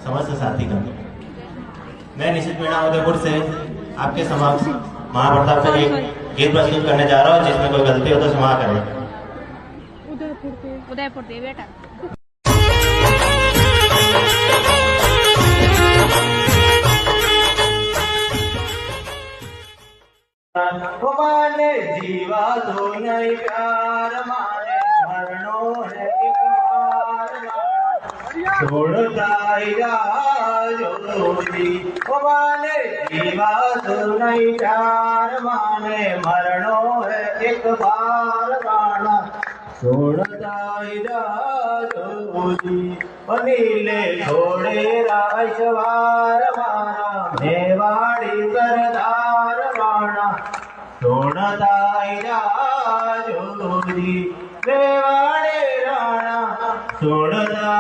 समस्त साथी का। मैं निशित मीणा उदयपुर से आपके समक्ष महाप्रताप से एक गीत प्रस्तुत करने जा रहा हूँ, जिसमें कोई गलती हो तो क्षमा करें। उदयपुर दे बेटा। माने जीवा तो नहीं प्यार, माने मरणो है एक बार, छोड़ता जोड़ी। माने जीवा तो नहीं प्यार, माने मरणो है एक बार राणा, छोड़ता जोड़ी। नीले छोड़े राशवार मारा, मेवाड़ी करदार राणा, छोड़ता जोड़ी। मेवाड़े राणा छोड़ता